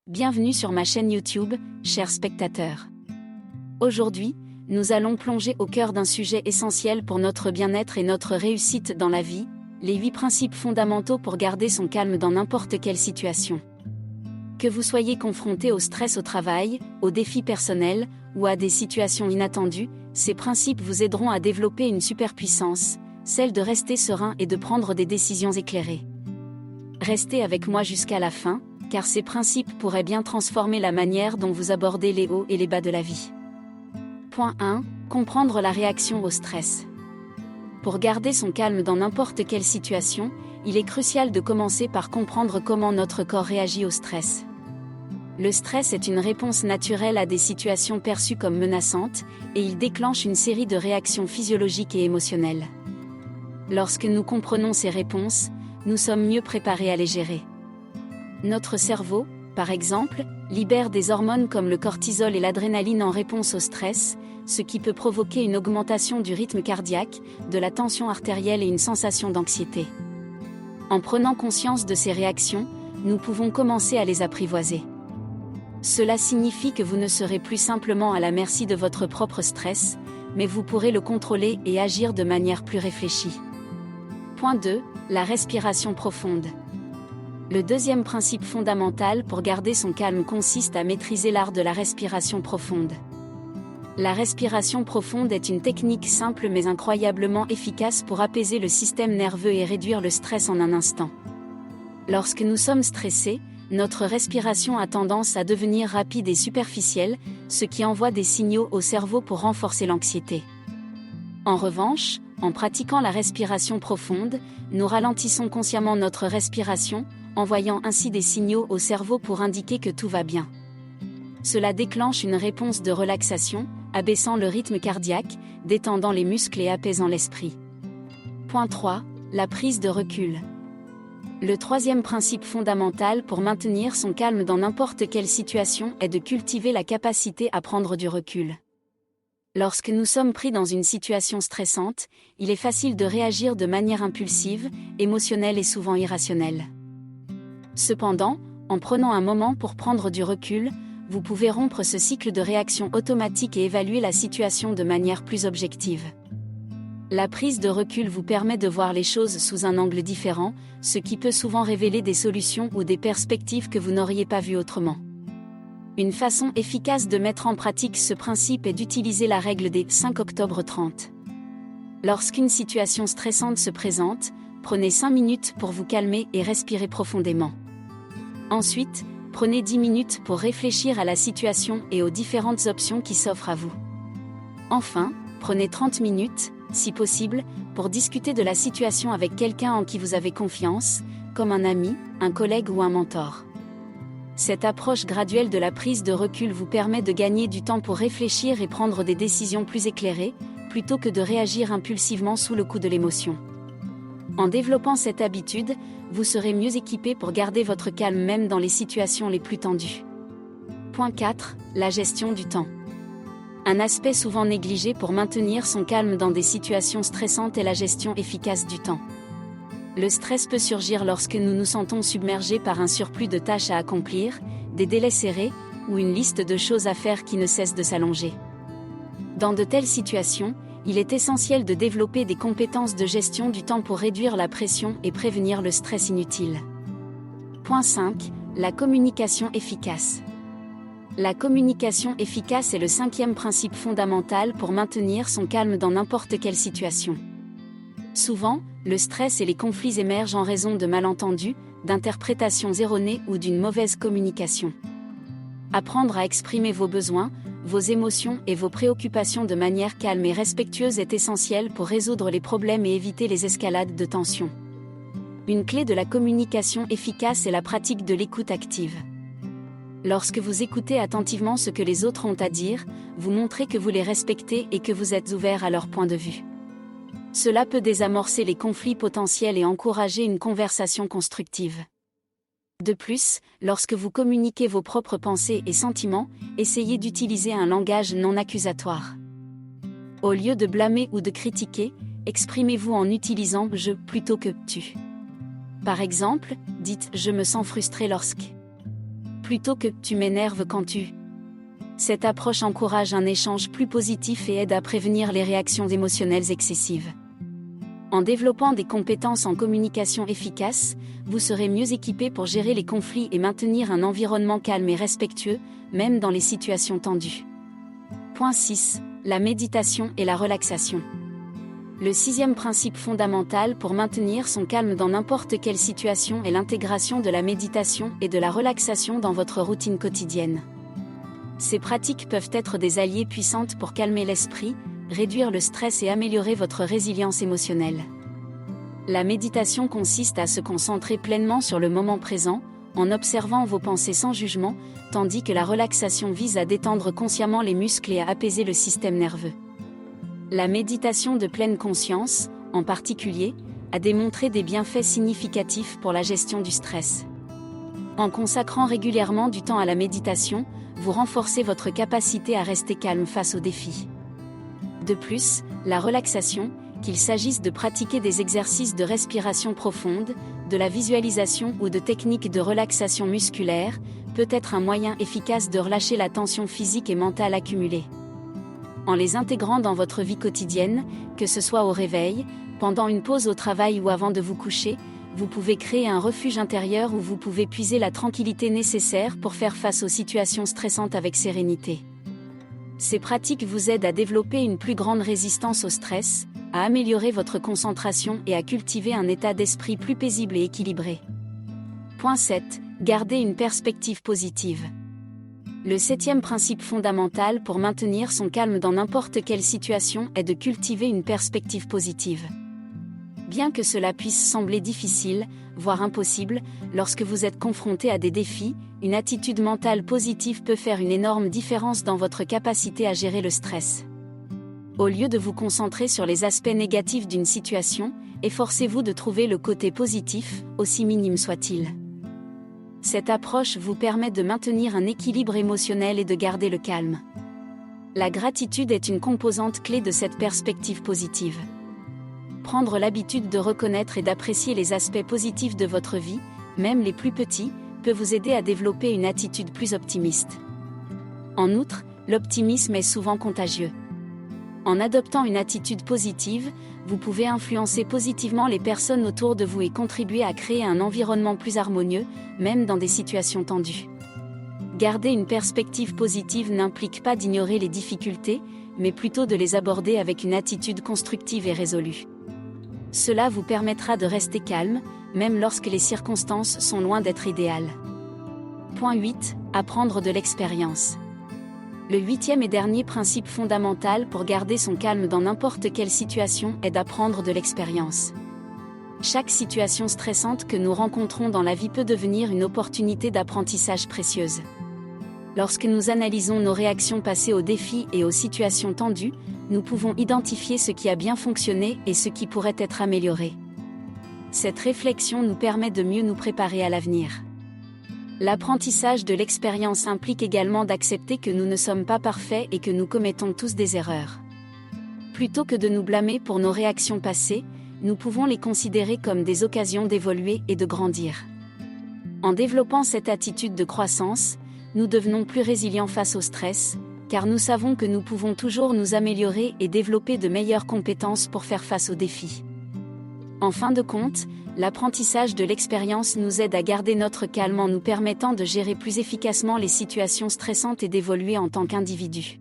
Bienvenue sur ma chaîne YouTube, chers spectateurs. Aujourd'hui, nous allons plonger au cœur d'un sujet essentiel pour notre bien-être et notre réussite dans la vie, les 8 principes fondamentaux pour garder son calme dans n'importe quelle situation. Que vous soyez confronté au stress au travail, aux défis personnels, ou à des situations inattendues, ces principes vous aideront à développer une superpuissance, celle de rester serein et de prendre des décisions éclairées. Restez avec moi jusqu'à la fin, car ces principes pourraient bien transformer la manière dont vous abordez les hauts et les bas de la vie. Point 1. Comprendre la réaction au stress. Pour garder son calme dans n'importe quelle situation, il est crucial de commencer par comprendre comment notre corps réagit au stress. Le stress est une réponse naturelle à des situations perçues comme menaçantes, et il déclenche une série de réactions physiologiques et émotionnelles. Lorsque nous comprenons ces réponses, nous sommes mieux préparés à les gérer. Notre cerveau, par exemple, libère des hormones comme le cortisol et l'adrénaline en réponse au stress, ce qui peut provoquer une augmentation du rythme cardiaque, de la tension artérielle et une sensation d'anxiété. En prenant conscience de ces réactions, nous pouvons commencer à les apprivoiser. Cela signifie que vous ne serez plus simplement à la merci de votre propre stress, mais vous pourrez le contrôler et agir de manière plus réfléchie. Point 2. La respiration profonde. Le deuxième principe fondamental pour garder son calme consiste à maîtriser l'art de la respiration profonde. La respiration profonde est une technique simple mais incroyablement efficace pour apaiser le système nerveux et réduire le stress en un instant. Lorsque nous sommes stressés, notre respiration a tendance à devenir rapide et superficielle, ce qui envoie des signaux au cerveau pour renforcer l'anxiété. En revanche, en pratiquant la respiration profonde, nous ralentissons consciemment notre respiration, envoyant ainsi des signaux au cerveau pour indiquer que tout va bien. Cela déclenche une réponse de relaxation, abaissant le rythme cardiaque, détendant les muscles et apaisant l'esprit. Point 3. La prise de recul. Le troisième principe fondamental pour maintenir son calme dans n'importe quelle situation est de cultiver la capacité à prendre du recul. Lorsque nous sommes pris dans une situation stressante, il est facile de réagir de manière impulsive, émotionnelle et souvent irrationnelle. Cependant, en prenant un moment pour prendre du recul, vous pouvez rompre ce cycle de réaction automatique et évaluer la situation de manière plus objective. La prise de recul vous permet de voir les choses sous un angle différent, ce qui peut souvent révéler des solutions ou des perspectives que vous n'auriez pas vues autrement. Une façon efficace de mettre en pratique ce principe est d'utiliser la règle des 5 octobre 30. Lorsqu'une situation stressante se présente, prenez 5 minutes pour vous calmer et respirer profondément. Ensuite, prenez 10 minutes pour réfléchir à la situation et aux différentes options qui s'offrent à vous. Enfin, prenez 30 minutes, si possible, pour discuter de la situation avec quelqu'un en qui vous avez confiance, comme un ami, un collègue ou un mentor. Cette approche graduelle de la prise de recul vous permet de gagner du temps pour réfléchir et prendre des décisions plus éclairées, plutôt que de réagir impulsivement sous le coup de l'émotion. En développant cette habitude, vous serez mieux équipé pour garder votre calme même dans les situations les plus tendues. Point 4. La gestion du temps. Un aspect souvent négligé pour maintenir son calme dans des situations stressantes est la gestion efficace du temps. Le stress peut surgir lorsque nous nous sentons submergés par un surplus de tâches à accomplir, des délais serrés, ou une liste de choses à faire qui ne cesse de s'allonger. Dans de telles situations, il est essentiel de développer des compétences de gestion du temps pour réduire la pression et prévenir le stress inutile. Point 5. La communication efficace. La communication efficace est le 5e principe fondamental pour maintenir son calme dans n'importe quelle situation. Souvent, le stress et les conflits émergent en raison de malentendus, d'interprétations erronées ou d'une mauvaise communication. Apprendre à exprimer vos besoins, vos émotions et vos préoccupations de manière calme et respectueuse est essentiel pour résoudre les problèmes et éviter les escalades de tension. Une clé de la communication efficace est la pratique de l'écoute active. Lorsque vous écoutez attentivement ce que les autres ont à dire, vous montrez que vous les respectez et que vous êtes ouvert à leur point de vue. Cela peut désamorcer les conflits potentiels et encourager une conversation constructive. De plus, lorsque vous communiquez vos propres pensées et sentiments, essayez d'utiliser un langage non accusatoire. Au lieu de blâmer ou de critiquer, exprimez-vous en utilisant « je » plutôt que « tu ». Par exemple, dites « je me sens frustré lorsque ». plutôt que tu m'énerves quand tu. Cette approche encourage un échange plus positif et aide à prévenir les réactions émotionnelles excessives. En développant des compétences en communication efficace, vous serez mieux équipé pour gérer les conflits et maintenir un environnement calme et respectueux, même dans les situations tendues. Point 6. La méditation et la relaxation. Le 6e principe fondamental pour maintenir son calme dans n'importe quelle situation est l'intégration de la méditation et de la relaxation dans votre routine quotidienne. Ces pratiques peuvent être des alliés puissantes pour calmer l'esprit, réduire le stress et améliorer votre résilience émotionnelle. La méditation consiste à se concentrer pleinement sur le moment présent, en observant vos pensées sans jugement, tandis que la relaxation vise à détendre consciemment les muscles et à apaiser le système nerveux. La méditation de pleine conscience, en particulier, a démontré des bienfaits significatifs pour la gestion du stress. En consacrant régulièrement du temps à la méditation, vous renforcez votre capacité à rester calme face aux défis. De plus, la relaxation, qu'il s'agisse de pratiquer des exercices de respiration profonde, de la visualisation ou de techniques de relaxation musculaire, peut être un moyen efficace de relâcher la tension physique et mentale accumulée. En les intégrant dans votre vie quotidienne, que ce soit au réveil, pendant une pause au travail ou avant de vous coucher, vous pouvez créer un refuge intérieur où vous pouvez puiser la tranquillité nécessaire pour faire face aux situations stressantes avec sérénité. Ces pratiques vous aident à développer une plus grande résistance au stress, à améliorer votre concentration et à cultiver un état d'esprit plus paisible et équilibré. Point 7. Gardez une perspective positive. Le 7e principe fondamental pour maintenir son calme dans n'importe quelle situation est de cultiver une perspective positive. Bien que cela puisse sembler difficile, voire impossible, lorsque vous êtes confronté à des défis, une attitude mentale positive peut faire une énorme différence dans votre capacité à gérer le stress. Au lieu de vous concentrer sur les aspects négatifs d'une situation, efforcez-vous de trouver le côté positif, aussi minime soit-il. Cette approche vous permet de maintenir un équilibre émotionnel et de garder le calme. La gratitude est une composante clé de cette perspective positive. Prendre l'habitude de reconnaître et d'apprécier les aspects positifs de votre vie, même les plus petits, peut vous aider à développer une attitude plus optimiste. En outre, l'optimisme est souvent contagieux. En adoptant une attitude positive, vous pouvez influencer positivement les personnes autour de vous et contribuer à créer un environnement plus harmonieux, même dans des situations tendues. Garder une perspective positive n'implique pas d'ignorer les difficultés, mais plutôt de les aborder avec une attitude constructive et résolue. Cela vous permettra de rester calme, même lorsque les circonstances sont loin d'être idéales. Point 8. Apprendre de l'expérience. Le 8e et dernier principe fondamental pour garder son calme dans n'importe quelle situation est d'apprendre de l'expérience. Chaque situation stressante que nous rencontrons dans la vie peut devenir une opportunité d'apprentissage précieuse. Lorsque nous analysons nos réactions passées aux défis et aux situations tendues, nous pouvons identifier ce qui a bien fonctionné et ce qui pourrait être amélioré. Cette réflexion nous permet de mieux nous préparer à l'avenir. L'apprentissage de l'expérience implique également d'accepter que nous ne sommes pas parfaits et que nous commettons tous des erreurs. Plutôt que de nous blâmer pour nos réactions passées, nous pouvons les considérer comme des occasions d'évoluer et de grandir. En développant cette attitude de croissance, nous devenons plus résilients face au stress, car nous savons que nous pouvons toujours nous améliorer et développer de meilleures compétences pour faire face aux défis. En fin de compte, l'apprentissage de l'expérience nous aide à garder notre calme en nous permettant de gérer plus efficacement les situations stressantes et d'évoluer en tant qu'individu.